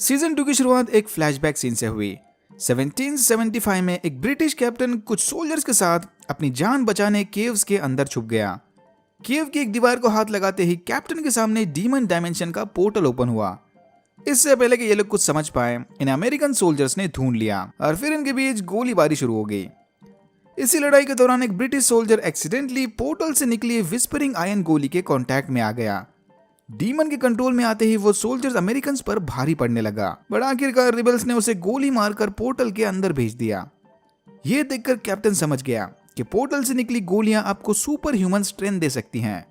Season 2 की शुरुआत एक फ्लैशबैक सीन से हुई। 1775 में एक ब्रिटिश कैप्टन कुछ सोल्जर्स के साथ अपनी जान बचाने केव्स के अंदर छुप गया। केव की एक दीवार को हाथ लगाते ही कैप्टन के सामने डीमन डायमेंशन का पोर्टल ओपन हुआ। इससे पहले कि ये लोग कुछ समझ पाए, इन्हें अमेरिकन सोल्जर्स ने ढूंढ लिया और फिर इनके बीच गोलीबारी शुरू हो गई। इसी लड़ाई के दौरान एक ब्रिटिश सोल्जर एक्सीडेंटली पोर्टल से निकली विस्परिंग आयरन गोली के कांटेक्ट में आ गया। डीमन के कंट्रोल में आते ही वो सोल्जर्स अमेरिकन पर भारी पड़ने लगा, बट आखिरकार रिबल्स ने उसे गोली मारकर पोर्टल के अंदर भेज दिया। ये देखकर कैप्टन समझ गया कि पोर्टल से निकली गोलियां आपको सुपर ह्यूमन स्ट्रेंथ दे सकती हैं।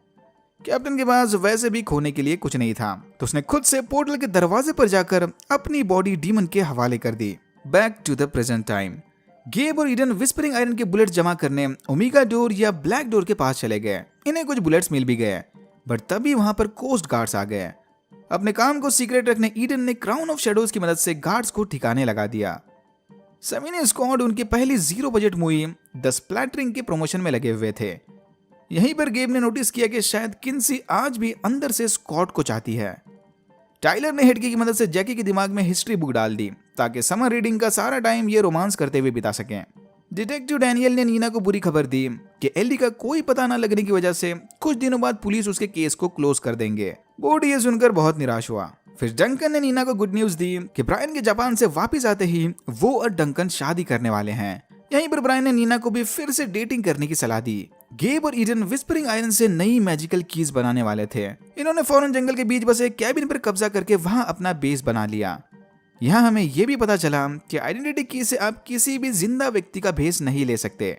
कैप्टन के पास वैसे भी खोने के लिए कुछ नहीं था, तो उसने खुद से पोर्टल के दरवाजे पर जाकर अपनी बॉडी डीमन के हवाले कर दी। Back to the present time. Gabe और ईडन विस्परिंग आयरन के बुलेट्स जमा करने ओमेगा डोर या ब्लैक डोर के पास चले गए। इन्हें कुछ बुलेट्स मिल भी गए, बट तभी वहां पर कोस्ट गार्ड्स आ गए। अपने काम को सीक्रेट रखने ईडन ने क्राउन ऑफ शैडोज की मदद से गार्ड्स को ठिकाने लगा दिया। सेमिनी स्क्वाड उनकी पहली 0 बजट मूवी द स्प्लैटरिंग के प्रमोशन में लगे हुए थे। यहीं पर गेब ने नोटिस किया कि शायद किन्सी आज भी अंदर से स्कॉट को चाहती है। टाइलर ने हेडकी की मदद से जैकी के दिमाग में हिस्ट्री बुक डाल दी ताकि समर रीडिंग का सारा टाइम ये रोमांस करते हुए बिता सकें। डिटेक्टिव डैनियल ने नीना को बुरी खबर दी कि एल्डी का कोई पता न लगने की वजह से कुछ दिनों बाद पुलिस उसके केस को क्लोज कर देंगे। बोर्ड ये सुनकर बहुत निराश हुआ। फिर डंकन ने नीना को गुड न्यूज दी कि ब्रायन के जापान से वापस आते ही वो और डंकन शादी करने वाले हैं। यहीं पर ब्रायन ने नीना को भी फिर से डेटिंग करने की सलाह दी। गेब और ईडन विस्परिंग आयरन से नई मैजिकल कीज बनाने वाले थे। इन्होंने फौरन जंगल के बीच बसे कैबिन पर कब्जा करके वहां अपना बेस बना लिया। यहाँ हमें यह भी पता चला कि आइडेंटिटी की से आप किसी भी जिंदा व्यक्ति का भेस नहीं ले सकते।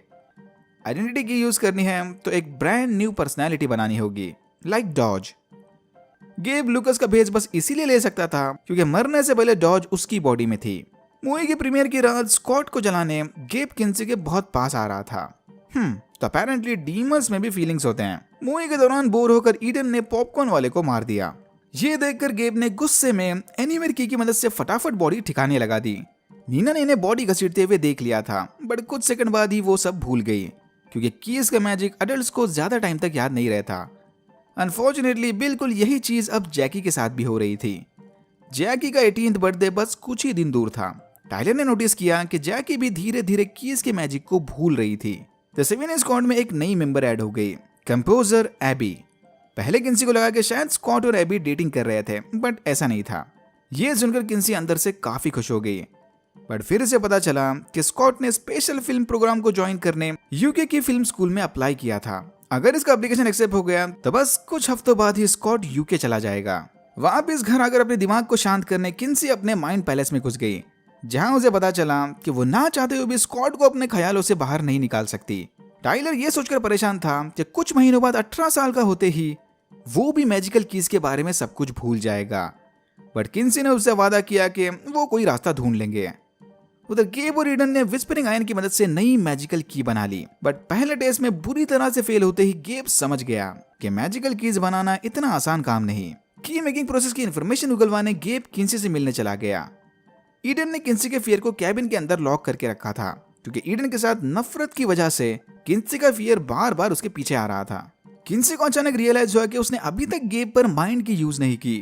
आइडेंटिटी की यूज करनी है तो एक ब्रांड न्यू पर्सनैलिटी बनानी होगी, लाइक डॉज। गेब लुकस का भेस बस इसीलिए ले सकता था क्योंकि मरने से पहले डॉज उसकी बॉडी में थी। मूवी की प्रीमियर की रात स्कॉट को जलाने गेब किन्सी के बहुत पास आ रहा था। तो अपेरेंटली डीमंस में भी फीलिंग्स होते हैं। मूवी के दौरान बोर होकर ईडन ने पॉपकॉर्न वाले को मार दिया। ये देखकर गेब ने गुस्से में एनीवेयर की मदद से फटाफट बॉडी ठिकाने लगा दी। नीना ने इन्हें बॉडी घसीटते हुए देख लिया था, बट कुछ सेकंड बाद ही वो सब भूल गई क्योंकि कीज का मैजिक अडल्ट्स को ज्यादा टाइम तक याद नहीं रहता। अनफॉर्चुनेटली बिल्कुल यही चीज अब जैकी के साथ भी हो रही थी। जैकी का 18th बर्थडे बस कुछ ही दिन दूर था। टाइलर ने नोटिस किया कि जैकी भी धीरे धीरे कीज के मैजिक को भूल रही थी। द सेवन स्क्वाड में एक नई मेंबर ऐड हो गई, कंपोजर एबी। पहले किन्सी को लगा कि शायद स्कॉट और एबी डेटिंग कर रहे थे, बट ऐसा नहीं था। यह सुनकर किन्सी अंदर से काफी खुश हो गई, बट फिर से पता चला कि स्कॉट ने स्पेशल फिल्म प्रोग्राम को ज्वाइन करने यूके की फिल्म स्कूल में अप्लाई किया था। अगर इसका एप्लीकेशन एक्सेप्ट हो गया तो बस कुछ हफ्तों बाद ही स्कॉट यूके चला जाएगा। वापस घर आकर अपने दिमाग को शांत करने किन्सी अपने माइंड पैलेस में घुस गई, जहां उसे पता चला कि वो ना चाहते हुए भी स्कॉट को अपने ख्यालों से बाहर नहीं निकाल सकती। टाइलर ये सोचकर परेशान था कि कुछ महीनों बाद 18 साल का होते ही वो भी मैजिकल कीज के बारे में सब कुछ भूल जाएगा, बट किन्सी ने उससे वादा किया कि वो कोई रास्ता ढूंढ लेंगे। उधर गेब और ईडन ने विस्परिंग आयरन की मदद से नई मैजिकल की बना ली, बट पहले टेस्ट में बुरी तरह से फेल होते ही गेब समझ गया कि मैजिकल कीज बनाना इतना आसान काम नहीं। की मेकिंग प्रोसेस की इन्फॉर्मेशन उगलवाने गेब किन्सी से मिलने चला गया। ईडन ने किन्सी के फियर को कैबिन के अंदर लॉक करके रखा था क्योंकि ईडन के साथ नफरत की वजह से किन्सी का फियर बार बार उसके पीछे आ रहा था। किन्सी को अचानक रियलाइज हुआ कि उसने अभी तक गेब पर माइंड की यूज नहीं की।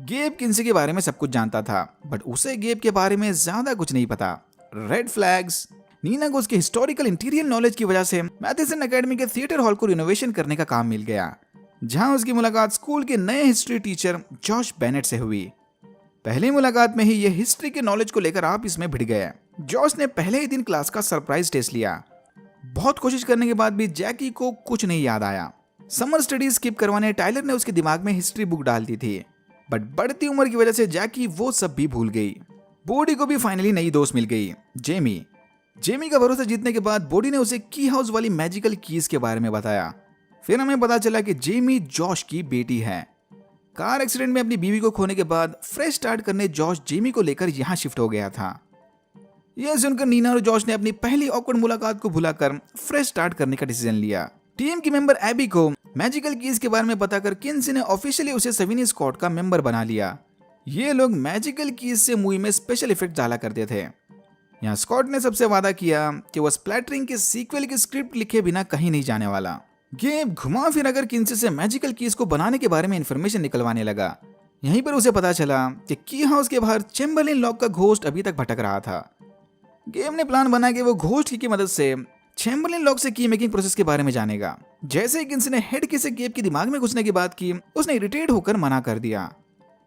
गेब किन्सी के बारे में सब कुछ जानता था, बट उसे गेब के बारे में ज्यादा कुछ नहीं पता। Red flags. नीना को उसके हिस्टोरिकल इंटीरियर नॉलेज की वजह से मैथिसन एकेडमी के थिएटर हॉल को रिनोवेशन करने का काम मिल गया, जहां उसकी मुलाकात स्कूल के नए हिस्ट्री टीचर जॉश बेनेट से हुई। पहली मुलाकात में ही ये हिस्ट्री के नॉलेज को लेकर आप इसमें भिड़ गए। जॉश ने पहले ही दिन क्लास का सरप्राइज टेस्ट लिया। बहुत कोशिश करने के बाद भी जैकी को कुछ नहीं याद आया। समर स्टडीज स्किप करवाने टाइलर ने उसके दिमाग में हिस्ट्री बुक डाल दी थी, बट बढ़ती उम्र की वजह से जैकी वो सब भी भूल गई। बॉडी को भी फाइनली नई दोस्त मिल गई, जेमी। जेमी का भरोसा जीतने के बाद बॉडी ने उसे की हाउस वाली मैजिकल कीज के बारे में बताया। फिर हमें पता चला कि जेमी जॉश की बेटी है। कार एक्सीडेंट में अपनी बीवी को खोने के बाद फ्रेश स्टार्ट करने जॉश जेमी को लेकर यहाँ शिफ्ट हो गया था। यह सुनकर नीना और जॉश ने अपनी पहली ऑकवर्ड मुलाकात को भुलाकर फ्रेश स्टार्ट करने का डिसीजन लिया। टीम की मेंबर एबी को मैजिकल कीज के बारे में बताकर किन्सी ने ऑफिशियली उसे सेविनी स्क्वाड का मेंबर बना लिया। ये लोग मैजिकल कीज से मूवी में स्पेशल इफेक्ट डाला करते थे। यहाँ स्कॉट ने सबसे वादा किया कि वह स्प्लैटरिंग के सीक्वल की स्क्रिप्ट लिखे बिना कहीं नहीं जाने वाला। गेब घुमा फिर अगर किन्सी से मैजिकल कीज को बनाने के बारे में इंफॉर्मेशन निकलवाने लगा। यहीं पर उसे पता चला कि की हाउस के बाहर चेम्बरलिन लॉक का घोस्ट अभी तक भटक रहा था। गेम ने प्लान बनाया कि वो घोस्ट की मदद से चेम्बरलिन लॉक से की मेकिंग प्रोसेस के बारे में जानेगा। जैसे ही किन्सी ने हेड की से गेब के दिमाग में घुसने की बात की, उसने इरिटेट होकर मना कर दिया।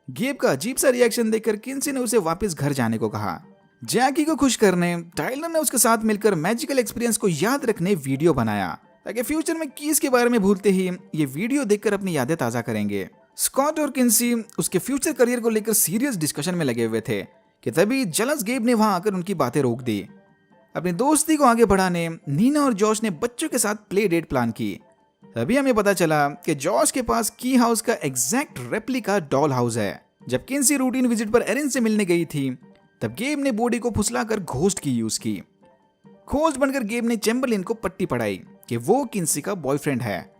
गेब का अजीब सा रिएक्शन देखकर किन्सी ने उसे वापस घर जाने को कहा। जैकी को खुश करने टाइलर ने उसके साथ मिलकर मैजिकल एक्सपीरियंस को याद रखने वीडियो बनाया, ताकि फ्यूचर में कीज के बारे में भूलते ही ये वीडियो देखकर अपनी यादें ताजा करेंगे। स्कॉट और किन्सी उसके फ्यूचर करियर को लेकर सीरियस डिस्कशन में लगे हुए थे कि तभी जलस गेब ने वहां आकर उनकी बातें रोक दी। अपनी दोस्ती को आगे बढ़ाने नीना और जॉश ने बच्चों के साथ प्ले डेट प्लान की। तभी हमें पता चला कि जॉश के पास की हाउस का एग्जैक्ट रेप्लिका डॉल हाउस है। जब किन्सी रूटीन विजिट पर एरिन से मिलने गई थी, तब गेब ने बॉडी को फुसलाकर घोस्ट की यूज की। घोस्ट बनकर गेब ने चेम्बरलिन को पट्टी पढ़ाई कि वो किन्सी का बॉयफ्रेंड है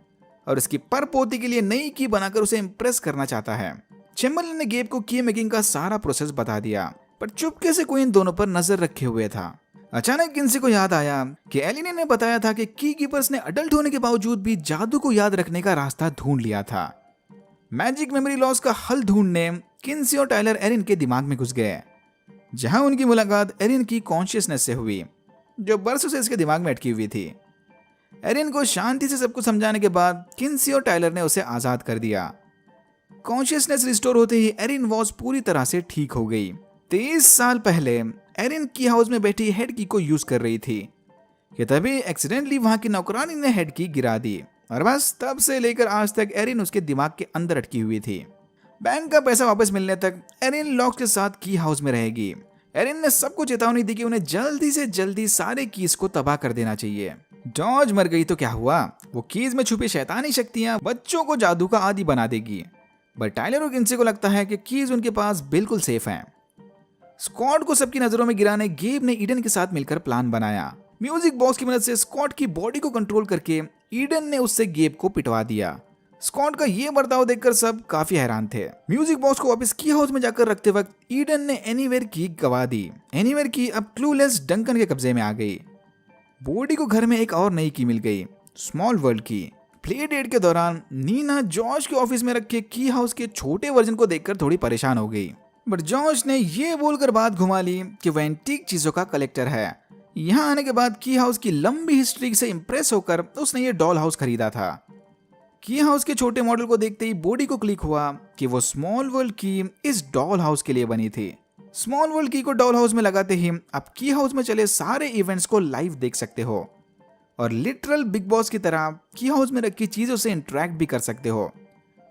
और इसकी पर पोती के लिए नई की बनाकर उसे इंप्रेस करना चाहता है। चेम्बरलिन ने गेब को की मेकिंग का सारा प्रोसेस बता दिया, पर चुपके से कोई इन दोनों पर नजर रखे हुए था। अचानक किन्सी को याद आया कि एलिने ने बताया था कि की कीपर्स ने अडल्ट होने के बावजूद भी जादू को याद रखने का रास्ता ढूंढ लिया था। मैजिक मेमोरी लॉस का हल ढूंढने किन्सी और टाइलर एरिन के दिमाग में घुस गए, जहां उनकी मुलाकात एरिन की कॉन्शियसनेस से हुई, जो बरसों से इसके दिमाग में अटकी हुई थी। एरिन को शांति से सब कुछ समझाने के बाद किन्सी और टाइलर ने उसे आजाद कर दिया। कॉन्शियसनेस रिस्टोर होते ही एरिन वॉज पूरी तरह से ठीक हो गई। 23 साल पहले एरिन की हाउस में बैठी हेड की को यूज कर रही थी कि तभी एक्सीडेंटली वहां की नौकरानी ने हेड की गिरा दी, और बस तब से लेकर आज तक एरिन उसके दिमाग के अंदर अटकी हुई थी। बैंक का पैसा वापस मिलने तक एरिन लॉक के साथ की हाउस में रहेगी। एरिन ने सबको चेतावनी दी कि उन्हें जल्दी से जल्दी सारे कीज को तबाह कर देना चाहिए। जॉर्ज मर गई तो क्या हुआ, वो कीज में छुपी शैतानी शक्तियां बच्चों को जादू का आदी बना देगी। बट टाइलर और किन्सी को लगता है कि कीज उनके पास बिल्कुल सेफ हैं। स्कॉट को सबकी नजरों में गिराने गेब ने ईडन के साथ मिलकर प्लान बनाया। म्यूजिक बॉक्स की मदद से स्कॉट की बॉडी को कंट्रोल करके ईडन ने उससे गेब को पिटवा दिया। स्कॉट का ये बर्ताव देखकर सब काफी हैरान थे। म्यूजिक बॉक्स को वापस की हाउस में जाकर रखते वक्त ईडन ने एनीवेयर की गवा दी। एनीवेयर की अब क्लूलेस डंकन के कब्जे में आ गई। बॉडी को घर में एक और नई की मिल गई, स्मॉल वर्ल्ड की। प्ले डेट के दौरान नीना जॉर्ज के ऑफिस में रखे की हाउस के छोटे वर्जन को देखकर थोड़ी परेशान हो गई, बट जॉर्ज ने ये बोलकर बात घुमा ली कि वह एंटीक चीजों का कलेक्टर है। यहाँ आने के बाद की हाउस की लंबी हिस्ट्री से इंप्रेस होकर उसने ये डॉल हाउस खरीदा था। की हाउस के छोटे मॉडल को देखते ही बॉडी को क्लिक हुआ कि वो स्मॉल वर्ल्ड की इस डॉल हाउस के लिए बनी थी। स्मॉल वर्ल्ड की को डॉल हाउस में लगाते ही आप की हाउस में चले सारे इवेंट्स को लाइव देख सकते हो और लिटरल बिग बॉस की तरह की हाउस में रखी चीजों से इंटरेक्ट भी कर सकते हो।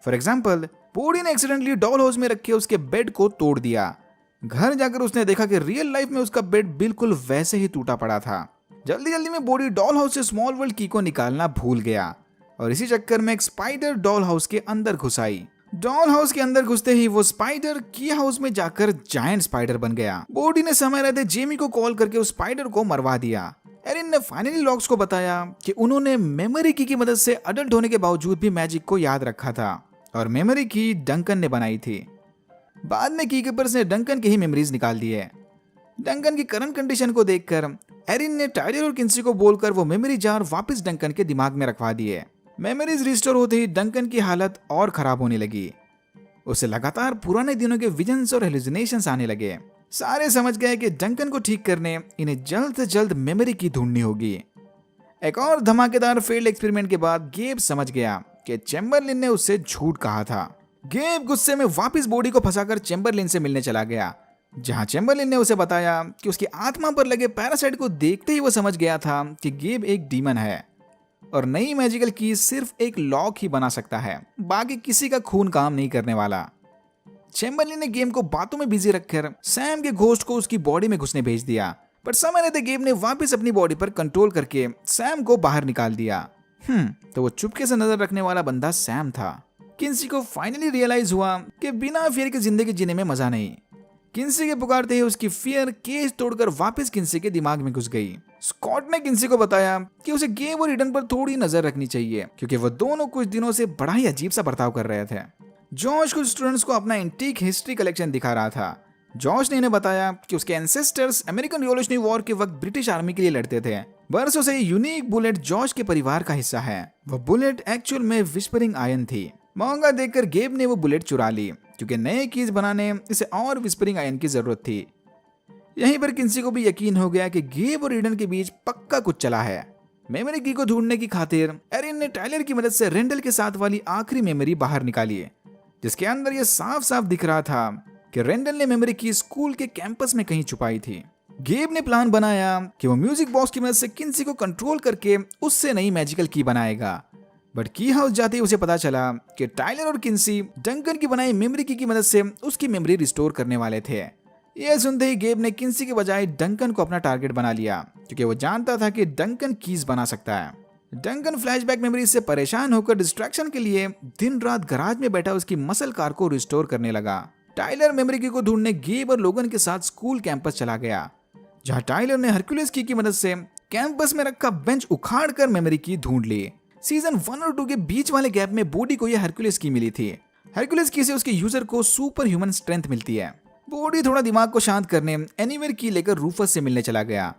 फॉर एग्जाम्पल, बॉडी ने एक्सीडेंटली डॉल हाउस में रखे उसके बेड को तोड़ दिया। घर जाकर उसने देखा कि रियल लाइफ में उसका बेड बिल्कुल वैसे ही टूटा पड़ा था। जल्दी जल्दी में बॉडी डॉल हाउस से स्मॉल वर्ल्ड की को निकालना भूल गया और इसी चक्कर में एक स्पाइडर डॉल हाउस के अंदर घुस आई। डॉल हाउस के अंदर घुसते ही वो स्पाइडर की हाउस में जाकर जायंट स्पाइडर बन गया। बॉडी ने समय रहते जेमी को कॉल करके उस स्पाइडर को मरवा दिया। एरिन ने फाइनली लॉक्स को बताया कि उन्होंने मेमोरी की मदद से अडल्ट होने के बावजूद भी मैजिक को याद रखा था और मेमोरी की डंकन ने बनाई थी। बाद में की कीपर्स ने डंकन की ही मेमोरीज निकाल दी है। डंकन की करंट कंडीशन को देखकर एरिन ने टाइलर और किन्सी को बोलकर वो मेमोरी जार वापस डंकन के दिमाग में रखवा दिए। मेमोरीज रिस्टोर होते ही डंकन की हालत और खराब होने लगी। उसे लगातार पुराने दिनों के विजन्स और हेलुसिनेशंस आने लगे। सारे समझ गए कि डंकन को ठीक करने इन्हें जल्द से जल्द मेमोरी की ढूंढनी होगी। एक और धमाकेदार फेल्ड एक्सपेरिमेंट के बाद गेब समझ गया कि चेम्बरलिन ने उससे झूठ कहा था। गेब गुस्से में वापस बॉडी को फंसाकर चेम्बरलिन से मिलने चला गया, जहां चेम्बरलिन ने उसे बताया कि उसकी आत्मा पर लगे पैरासाइट को देखते ही वो समझ गया था कि गेब एक डीमन है और नई मैजिकल की सिर्फ एक लॉक ही बना सकता है, बाकी किसी का खून काम नहीं करने वाला। चेम्बरलिन ने गेम को बातों में बिजी रखकर सैम के घोस्ट को उसकी बॉडी में घुसने भेज दिया, पर समय रहते गेब ने वापस अपनी बॉडी पर कंट्रोल करके सैम को बाहर निकाल दिया। तो वो चुपके से नजर रखने वाला बंदा सैम था। किन्सी को फाइनली रियलाइज हुआ कि बिना फियर के जिंदगी जीने में मजा नहीं। किन्सी के पुकारते ही उसकी फियर केज तोड़कर वापस किन्सी के दिमाग में घुस गई। स्कॉट ने किन्सी को बताया कि उसे गेब और ईडन पर थोड़ी नजर रखनी चाहिए, क्योंकि वो दोनों कुछ दिनों से बड़ा ही अजीब सा बर्ताव कर रहे थे। जॉश कुछ स्टूडेंट्स को अपना एंटीक हिस्ट्री कलेक्शन दिखा रहा था। जॉश ने इन्हें बताया कि उसके एंसेस्टर्स अमेरिकन रिवॉल्यूशनरी वॉर के वक्त ब्रिटिश आर्मी के लिए लड़ते थे। बरसों से यूनिक बुलेट जॉश के परिवार का हिस्सा है। वह बुलेट एक्चुअल में विस्परिंग आयरन थी। महंगा देखकर गेब ने वो बुलेट चुरा ली, क्योंकि नए कीज बनाने इसे और विस्परिंग आयन की जरूरत थी। यहीं पर किंसी को भी यकीन हो गया कि गेब और ईडन के बीच पक्का कुछ चला है। मेमोरी की को ढूंढने की खातिर एरिन ने टाइलर की मदद से रेंडल के साथ वाली आखिरी मेमोरी बाहर निकाली, जिसके अंदर यह साफ साफ दिख रहा था कि रेंडल ने मेमोरी की स्कूल के कैंपस में कहीं छुपाई थी। गेब ने प्लान बनाया कि वो म्यूजिक बॉक्स की मदद से किंसी को कंट्रोल करके उससे नई मैजिकल की बनाएगा। बट की हाउस जाते ही उसे पता चला कि टाइलर और किंसी डंकन की बनाई मेमोरी की मदद से उसकी मेमोरी रिस्टोर करने वाले थे। यह सुनते ही गेब ने किंसी के बजाय डंकन को अपना टारगेट बना लिया, क्योंकि वो जानता था कि डंकन कीज बना सकता है। डंकन फ्लैशबैक मेमोरी से परेशान होकर डिस्ट्रैक्शन के लिए दिन रात गराज में बैठा उसकी मसल कार को रिस्टोर करने लगा। टाइलर मेमोरी की को ढूंढने गेब और लोगन के साथ स्कूल कैंपस चला गया, जहां टाइलर ने हरक्यूलिस की मदद से कैंपस में रखा बेंच उखाड़ कर मेमोरी की ढूंढ ली। सीजन 1 और 2 के बीच वाले गैप में बॉडी को यह हरक्यूलिस की मिली थी। हरक्यूलिस की से उसके यूजर को सुपर ह्यूमन स्ट्रेंथ मिलती है। बॉडी थोड़ा दिमाग को शांत करने एनीवेयर की लेकर रूफस से मिलने चला गया,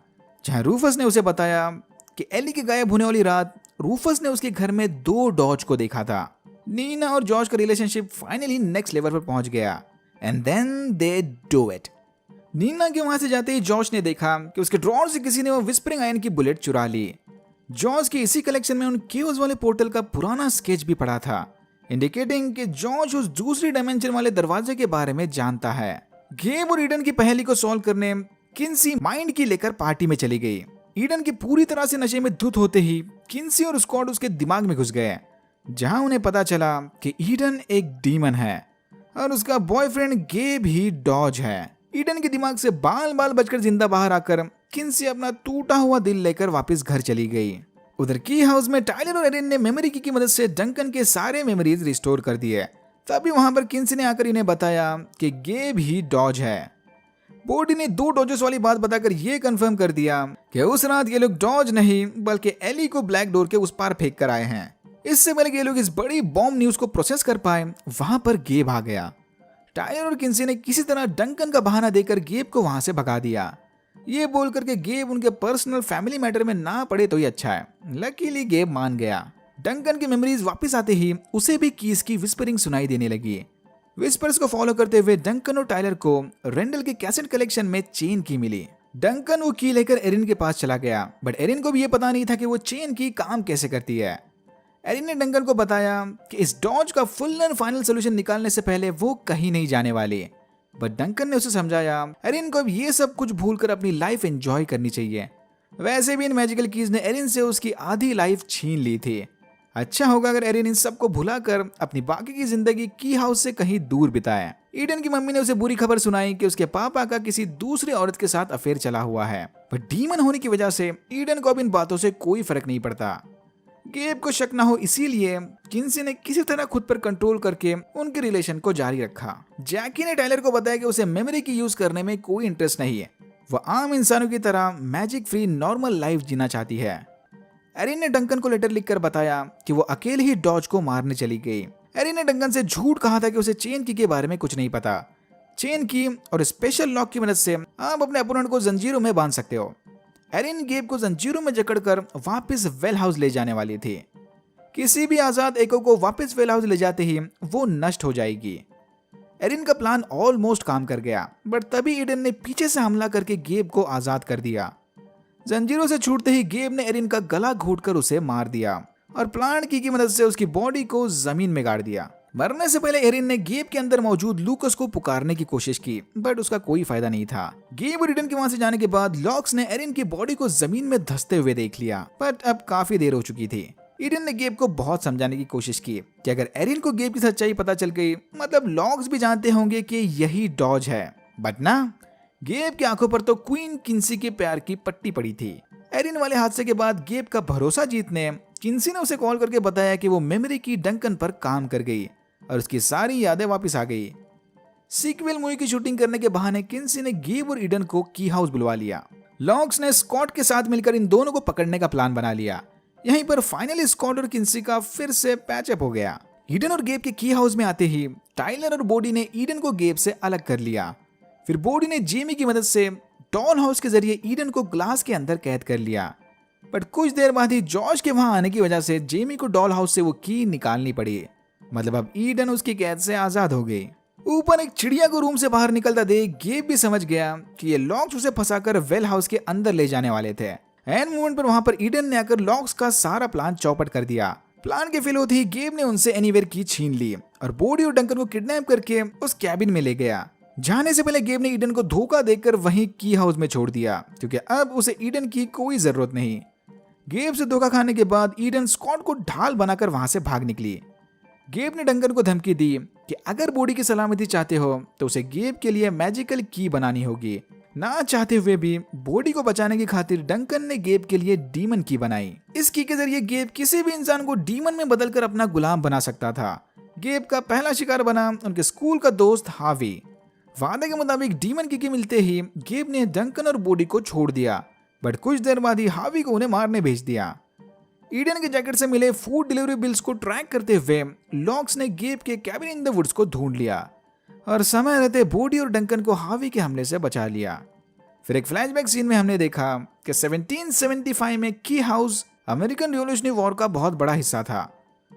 जहां रूफस ने उसे बताया कि एली के गायब होने वाली रात रूफस ने उसके घर में 2 डॉज को देखा था। नीना और जॉर्ज का रिलेशनशिप फाइनली नेक्स्ट लेवल पर पहुंच गया, and then they do it. Nina के वहां से जाते ही जॉर्ज ने देखा कि उसके ड्रॉर से किसी ने वो विस्परिंग आयन की बुलेट चुरा ली। जॉर्ज के इसी कलेक्शन में उन केओस वाले पोर्टल का पुराना स्केच भी पड़ा था, इंडिकेटिंग कि जॉर्ज उस दूसरी डायमेंशन वाले दरवाजे के बारे में जानता है। गेब और ईडन की पहेली को सॉल्व करने किंसी माइंड की लेकर पार्टी में चली गई। ईडन की पूरी तरह से नशे में धुत होते ही किंसी और स्कॉट उसके दिमाग में घुस गए, जहां उन्हें पता चला कि ईडन एक डीमन है और उसका बॉयफ्रेंड गेब ही डॉज है। ईडन के दिमाग से बाल बाल बचकर जिंदा बाहर आकर किंसी अपना टूटा हुआ दिल लेकर वापस घर चली गई। उधर की हाउस में टाइलर और एरिन ने मेमोरी की मदद से डंकन के सारे मेमोरीज रिस्टोर कर दिए। तभी वहां पर किंसी ने आकर इन्हें बताया कि गेब ही डॉज है। बॉडी ने 2 डॉजेस वाली बात बताकर यह कंफर्म कर दिया कि उस रात ये लोग डॉज नहीं बल्कि एली को ब्लैक डोर के उस पार फेंक कर आए हैं। इससे पहले कि ये लोग इस बड़ी बॉम्ब न्यूज को प्रोसेस कर पाए, वहां पर गेब आ गया। टाइलर और किंसी ने किसी तरह डंकन का बहाना देकर गेब को वहां से भगा दिया, ये बोलकर के गेब उनके पर्सनल फैमिली मैटर में ना पड़े तो ही अच्छा है। लकीली गेब मान गया। डंकन की मेमोरीज वापस आते ही उसे भी कीज की विस्परिंग सुनाई देने लगी। विस्पर्स को फॉलो करते हुए डंकन और टाइलर को रेंडल के कैसेट कलेक्शन में चेन की मिली। डंकन वो की लेकर एरिन के पास चला गया, बट एरिन को भी ये पता नहीं था कि वो चेन की काम कैसे करती है। एरिन ने डंकन को बताया कि इस डॉज का फुल एंड फाइनल सोल्यूशन निकालने से पहले वो कहीं नहीं जाने वाली, बट डंकन ने उसे समझाया एरिन को अब ये सब कुछ भूलकर अपनी लाइफ एंजॉय करनी चाहिए। वैसे भी इन मैजिकल कीज ने एरिन से उसकी आधी लाइफ छीन ली थी। अच्छा होगा अगर एरिन इन सबको भुलाकर अपनी बाकी की जिंदगी की हाउस से कहीं दूर बिताए। ईडन की मम्मी ने उसे बुरी खबर सुनाई कि उसके पापा का किसी दूसरी औरत के साथ अफेयर चला हुआ है, पर डीमन होने की वजह से ईडन को अब इन बातों से कोई फर्क नहीं पड़ता। गेब को शक ना हो इसीलिए किंसी ने किसी तरह खुद पर कंट्रोल करके उनके रिलेशन को जारी रखा। जैकी ने टाइलर को बताया कि उसे मेमोरी की यूज करने में कोई इंटरेस्ट नहीं है, वह आम इंसानों की तरह मैजिक फ्री नॉर्मल लाइफ जीना चाहती है। एरिन ने डंकन को लेटर लिखकर बताया कि वो अकेले ही डॉज को मारने चली गई। एरिन ने डंकन से झूठ कहा था कि उसे चेन की के बारे में कुछ नहीं पता। चेन की और स्पेशल लॉक की मदद से आप अपने अपोनेंट को जंजीरों में बांध सकते हो। एरिन गेब को जंजीरों में जकड़कर वापस वेल हाउस ले जाने वाली थी। किसी भी आजाद एको को वापस वेल हाउस ले जाते ही वो नष्ट हो जाएगी। एरिन का प्लान ऑलमोस्ट काम कर गया, बट तभी ईडन ने पीछे से हमला करके गेब को आजाद कर दिया। जंजीरों से छूटते ही गेब ने एरिन का गला घोंटकर उसे मार दिया और प्लांट की मदद से उसकी बॉडी को जमीन में गाड़ दिया। मरने से पहले एरिन ने गेब के अंदर मौजूद लूकस को पुकारने की कोशिश की, बट उसका कोई फायदा नहीं था। गेब और ईडन के वहां से जाने के बाद लॉक्स ने एरिन की बॉडी को जमीन में धंसते हुए देख लिया, बट अब काफी देर हो चुकी थी। ईडन ने गेब को बहुत समझाने की कोशिश की कि अगर एरिन को गेब की सच्चाई पता चल गई, मतलब लॉक्स भी जानते होंगे कि यही डॉज है, बट ना, गेब की आंखों पर तो क्वीन किंसी के प्यार की पट्टी पड़ी थी। एरिन वाले हादसे के बाद गेब का भरोसा जीतने किंसी ने उसे कॉल करके बताया कि वो मेमोरी की डंकन पर काम कर गई और उसकी सारी यादें वापस आ गई। सीक्वल मूवी की शूटिंग करने के बहाने किंसी ने गेब और ईडन को की हाउस बुलवा लिया। लॉक्स ने स्कॉट के साथ मिलकर इन दोनों को पकड़ने का प्लान बना लिया। यहीं पर फाइनली स्कॉट और किंसी का फिर से पैचअप हो गया। ईडन और गेब के की हाउस में आते ही टाइलर और बॉडी ने ईडन को गेब से अलग कर लिया। फिर बॉडी ने जेमी की मदद से डॉल हाउस के जरिए ईडन को ग्लास के अंदर कैद कर लिया, बट कुछ देर बाद ही जॉर्ज के वहां आने की वजह से जेमी को डॉल हाउस से वो की निकालनी पड़ी। मतलब अब ईडन उसकी कैद से आजाद हो गई। ऊपर एक चिड़िया को रूम से बाहर निकलता देख गेब भी समझ गया कि ये लॉक्स उसे फंसाकर वेल हाउस के अंदर ले जाने वाले थे। एंड मोमेंट पर वहां पर ईडन ने आकर लॉक्स का सारा प्लान चौपट कर दिया। प्लान के फेल होते ही गेब ने उनसे एनीवेयर की छीन ली और बॉडी और डंकन को किडनैप करके उस कैबिन में ले गया। जाने से पहले गेब ने ईडन को धोखा देकर वहीं की हाउस में छोड़ दिया क्योंकि अब उसे ईडन की कोई जरूरत नहीं। गेब से धोखा खाने के बाद ईडन स्कॉट को ढाल बनाकर वहां से भाग निकली। गेब ने डंकन को धमकी दी कि अगर बॉडी की सलामती चाहते हो तो उसे गेब के लिए मैजिकल की बनानी होगी। ना चाहते हुए भी बॉडी को बचाने की खातिर डंकन ने गेब के लिए डीमन की बनाई। इस की के जरिए गेब किसी भी इंसान को डीमन में बदलकर अपना गुलाम बना सकता था। गेब का पहला शिकार बना उनके स्कूल का दोस्त हावी। वादे के मुताबिक डीमन की मिलते ही गेब ने डंकन और बॉडी को छोड़ दिया, बट कुछ देर बाद ही हावी को उन्हें मारने भेज दिया। ईडन के जैकेट से मिले फूड डिलीवरी बिल्स को ट्रैक करते हुए लॉक्स ने गेब के कैबिन इन द वुड्स को ढूंढ लिया और समय रहते बॉडी और डंकन को हावी के हमले से बचा लिया। फिर एक फ्लैशबैक सीन में हमने देखा कि 1775 में की हाउस अमेरिकन रिवॉल्यूशनरी वॉर का बहुत बड़ा हिस्सा था।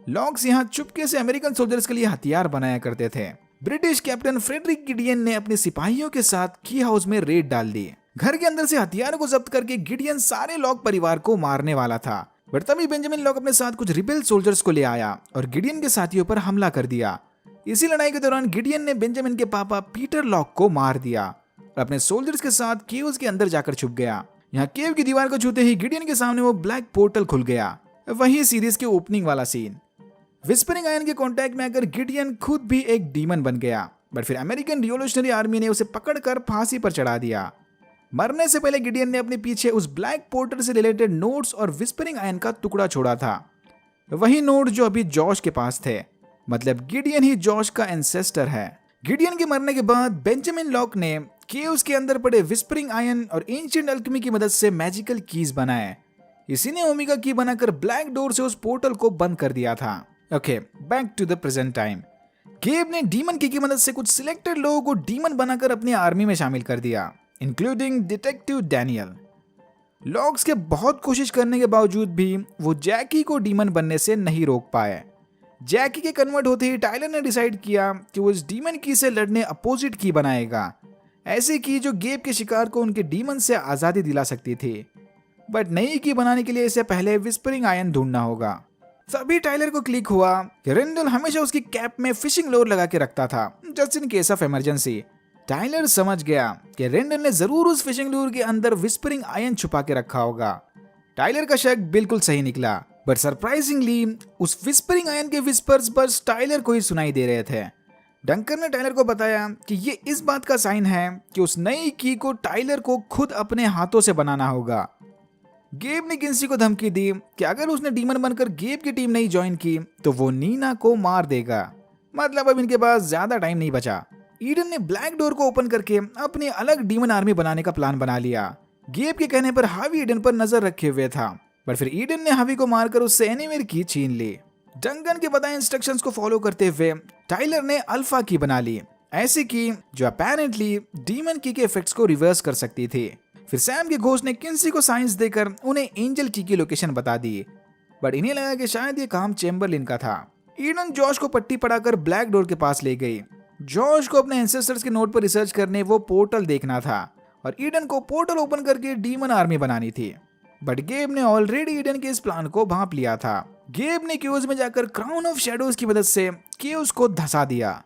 लॉक्स यहाँ चुपके से अमेरिकन सोल्जर्स के लिए हथियार बनाया करते थे। ब्रिटिश कैप्टन फ्रेडरिक गिडियन ने अपने सिपाहियों के साथ की हाउस में रेड डाल दी। घर के अंदर से हथियारों को जब्त करके गिडियन सारे लॉक परिवार को मारने वाला था, बट तभी बेंजामिन लॉक अपने साथ कुछ रिबेल सोल्जर्स को ले आया और गिडियन के साथियों पर हमला कर दिया। इसी लड़ाई के दौरान गिडियन ने बेंजामिन के पापा पीटर लॉक को मार दिया और अपने सोल्जर्स के साथ केव्स के अंदर जाकर छुप गया। यहाँ केव की दीवार को छूते ही गिडियन के सामने वो ब्लैक पोर्टल खुल गया। वही सीरीज के ओपनिंग वाला सीन। विस्परिंग आयन के कांटेक्ट में आकर गिडियन खुद भी एक डीमन बन गया, बट फिर अमेरिकन रिवॉल्यूशनरी आर्मी ने उसे पकड़कर फांसी पर चढ़ा दिया। मरने से पहले गिडियन ने अपने पीछे उस ब्लैक पोर्टल से रिलेटेड नोट्स और विस्परिंग आयन का टुकड़ा छोड़ा था, वही नोट जो अभी जॉश के पास थे। मतलब गिडियन ही जॉश का एंसेस्टर है। गिडियन के मरने के बाद बेंजामिन लॉक ने केव्स के अंदर पड़े विस्परिंग आयन और एंशिएंट अल्केमी की मदद से मैजिकल कीज बनाए। इसी ने ओमेगा की बनाकर ब्लैक डोर से उस पोर्टल को बंद कर दिया था। Okay, back to the present time. Gabe ने डीमन की मदद से कुछ सिलेक्टेड लोगों को डीमन बनाकर अपनी आर्मी में शामिल कर दिया, इंक्लूडिंग डिटेक्टिव डैनियल। लॉक्स के बहुत कोशिश करने के बावजूद भी वो जैकी को डीमन बनने से नहीं रोक पाए। जैकी के कन्वर्ट होते ही टाइलर ने डिसाइड किया कि वो इस डीमन की से लड़ने अपोजिट की बनाएगा, ऐसी की जो गेब के शिकार को उनके डीमन से आजादी दिला सकती थी। बट नई की बनाने के लिए इसे पहले विस्परिंग आयन ढूंढना होगा। तभी टाइलर को क्लिक हुआ कि रेंडल हमेशा उसकी कैप में फिशिंग लूर लगा के रखता था, just in case of emergency. Tyler समझ गया कि रेंडल ने जरूर उस फिशिंग लूर के अंदर विस्परिंग आयन छुपा के रखा होगा। टाइलर का शक बिल्कुल सही निकला, बट सरप्राइजिंगली उस विस्परिंग आयन के विस्पर्स बस टाइलर को ही सुनाई दे रहे थे। डंकर ने टाइलर को बताया कि ये इस बात का साइन है कि उस नई की को टाइलर को खुद अपने हाथों से बनाना होगा। गेब ने किंसी को धमकी दी कि अगर उसने डीमन बनकर गेब की टीम नहीं ज्वाइन की तो वो नीना को मार देगा। मतलब अब इनके पास ज्यादा टाइम नहीं बचा। ईडन ने ब्लैक डोर को ओपन करके अपनी अलग डीमन आर्मी बनाने का प्लान बना लिया। गेब के कहने पर हावी ईडन पर नजर रखे हुए था, पर फिर ईडन ने हावी को मारकर उससे एनीवेयर की छीन ली। डंकन के बताए इंस्ट्रक्शंस को फॉलो करते हुए टाइलर ने अल्फा की बना ली, ऐसी की जो अपेरेंटली डीमन की के इफेक्ट्स को रिवर्स कर सकती थी। फिर सैम के घोस्ट ने किंसी को साइंस देकर उन्हें एंजल की लोकेशन बता दी, बट इन्हें लगा कि शायद ये काम चेम्बरलिन का था। ईडन जॉश को पट्टी पढ़ाकर ब्लैक डोर के पास ले गई। जॉश को अपने एंसेस्टर्स के नोट पर रिसर्च करने वो पोर्टल देखना था और ईडन को पोर्टल ओपन करके डीमन आर्मी बनानी थी। बट गेब ने ऑलरेडी ईडन के इस प्लान को भांप लिया था। गेब ने केव्स में जाकर क्राउन ऑफ शैडोज की मदद से केव्स को धसा दिया।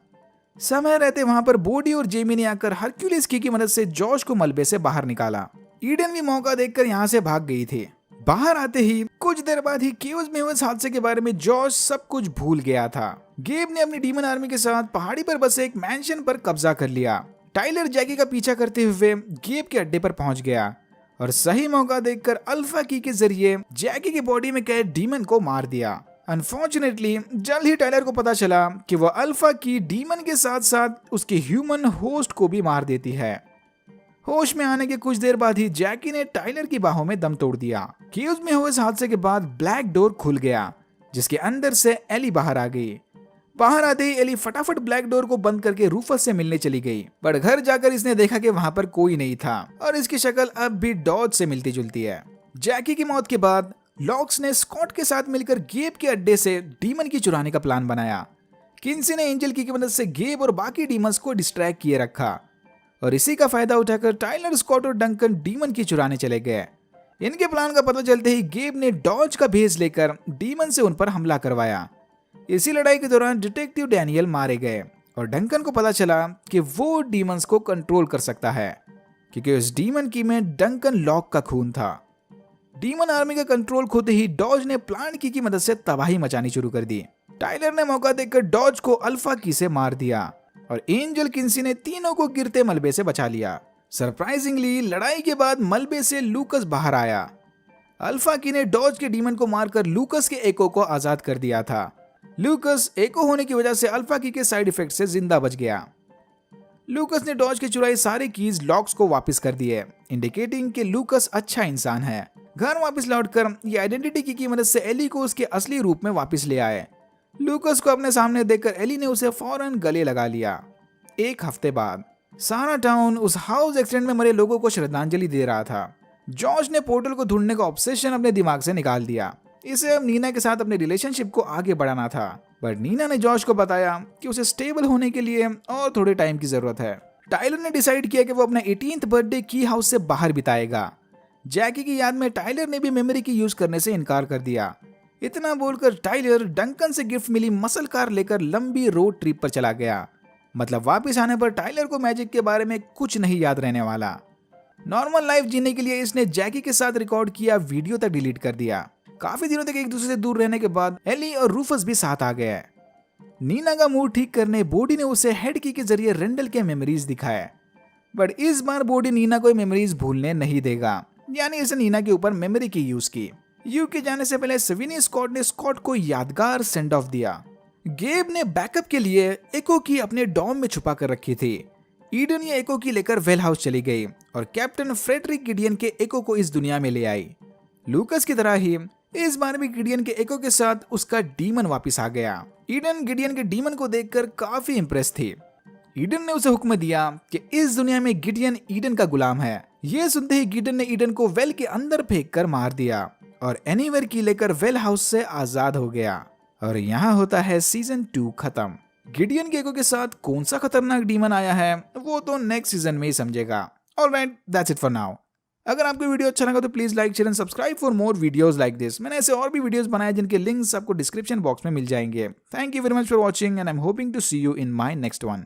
समय रहते वहां पर बॉडी और जेमी ने आकर हरक्यूलिस की मदद से जॉश को मलबे से बाहर निकाला। ईडन भी मौका देखकर यहाँ से भाग गई थी। बाहर आते ही कुछ देर बाद ही केव्स में हुए हादसे के बारे में जॉश सब कुछ भूल गया था। गेब ने अपनी डीमन आर्मी के साथ पहाड़ी पर बसे एक मैंशन पर कब्जा कर लिया। टाइलर जैकी का पीछा करते हुए गेब के अड्डे पर पहुंच गया और सही मौका देखकर अल्फा की के जरिए जैकी की बॉडी में कैद डीमन को मार दिया। अनफॉर्चुनेटली जल्द ही टाइलर को पता चला कि वह अल्फा की डीमन के साथ साथ उसके ह्यूमन होस्ट को भी मार देती है। होश में आने के कुछ देर बाद ही जैकी ने टाइलर की बाहों में दम तोड़ दिया। केव्स में हुए इस हादसे के बाद ब्लैक डोर खुल गया, जिसके अंदर से एली बाहर आ गई। बाहर आते ही एली फटाफट ब्लैक डोर को बंद करके रूफस से मिलने चली गई, पर घर जाकर इसने देखा कि वहां पर कोई नहीं था और इसकी शक्ल अब भी डॉज से मिलती जुलती है। जैकी की मौत के बाद लॉक्स ने स्कॉट के साथ मिलकर गेब के अड्डे से डीमन की चुराने का प्लान बनाया। किन्सी ने एंजल की मदद से गेब और बाकी डीमंस को डिस्ट्रैक्ट किए रखा और इसी का फायदा उठाकर टाइलर, स्कॉट और डंकन डीमन की चुराने चले गए। इनके प्लान का पता चलते ही गेब ने डॉज का भेस लेकर डीमन से उन पर हमला करवाया। इसी लड़ाई के दौरान डिटेक्टिव डैनियल मारे गए और डंकन को पता चला कि वो डीमंस को कंट्रोल कर सकता है क्योंकि उस डीमन की में डंकन लॉक का खून था। डीमन आर्मी का कंट्रोल खोते ही डॉज ने प्लान की मदद से तबाही मचानी शुरू कर दी। टाइलर ने मौका देखकर डॉज को अल्फा की से मार दिया और एंजल किन्सी ने तीनों को गिरते मलबे से बचा लिया। सरप्राइजिंगली लड़ाई के बाद मलबे से लूकस बाहर आया। अल्फा की ने डॉज के डीमन को मारकर लूकस के एको को आजाद कर दिया था। लूकस एको होने की वजह से अल्फा की के साइड इफेक्ट से जिंदा बच गया। लूकस ने डॉज के चुराए सारे कीज लॉक्स को वापस कर दिए, इंडिकेटिंग कि लूकस अच्छा इंसान है। घर वापस लौटकर ये आइडेंटिटी की मदद से एली को उसके असली रूप में वापस ले आए। लूकस को अपने सामने देखकर एली ने उसे फौरन गले लगा लिया। एक हफ्ते बाद सारा टाउन उस हाउस एक्सीडेंट में मरे लोगों को श्रद्धांजलि दे रहा था। जॉश ने पोर्टल को ढूंढने का ऑब्सेशन अपने दिमाग से निकाल दिया। इसे अब नीना के साथ अपने रिलेशनशिप को आगे बढ़ाना था, बट नीना ने जॉश को बताया कि उसे स्टेबल होने के लिए और थोड़े टाइम की जरूरत है। टाइलर ने डिसाइड किया कि वो अपना 18th बर्थडे की हाउस से बाहर बिताएगा। जैकी की याद में टाइलर ने भी मेमोरी की यूज करने से इनकार कर दिया। इतना बोलकर टाइलर डंकन से गिफ्ट मिली मसल कार लेकर लंबी रोड ट्रिप पर चला गया। मतलब वापस आने पर टाइलर को मैजिक के बारे में कुछ नहीं याद रहने वाला। नॉर्मल लाइफ जीने के लिए इसने जैकी के साथ रिकॉर्ड किया वीडियो तक डिलीट कर दिया। काफी दिनों तक एक दूसरे से दूर रहने के बाद एली और रूफस भी साथ आ गए। नीना का मूड ठीक करने बॉडी ने उसे हेड की के जरिए रेंडल के मेमोरीज दिखाए, बट इस बार बॉडी नीना को मेमोरीज भूलने नहीं देगा, यानी इसे नीना के ऊपर मेमोरी की यूज की। यू के जाने से पहले सविनी स्कॉट ने स्कॉट को यादगार सेंड ऑफ दिया। गेब ने बैकअप के लिए एको की अपने डॉम में छुपा कर रखी थी। ईडन ये एको की लेकर वेल हाउस चली गई और कैप्टन फ्रेडरिक गिडियन के एको को इस दुनिया में ले आई। लूकस की तरह ही इस बार भी गिडियन के एको के साथ उसका डीमन वापस आ गया। ईडन गिडियन के डीमन को देखकर काफी इंप्रेस थी। ईडन ने उसे हुक्म दिया कि इस दुनिया में गिडियन ईडन का गुलाम है। यह सुनते ही गिडियन ने ईडन को वेल के अंदर फेंक कर मार दिया और एनीवेयर की लेकर वेल हाउस से आजाद हो गया। और यहाँ होता है सीजन 2 खत्म। गिडियन के एको के साथ कौन सा खतरनाक डीमन आया है वो तो नेक्स्ट सीजन में ही समझेगा। Alright, that's it for now. अगर आपको वीडियो अच्छा लगा तो please like, share and subscribe for more videos like this. मैंने ऐसे और भी वीडियोस बनाए जिनके लिंक्स आपको डिस्क्रिप्शन बॉक्स में मिल जाएंगे। Thank you very much for watching and I am hoping to see you in my next one.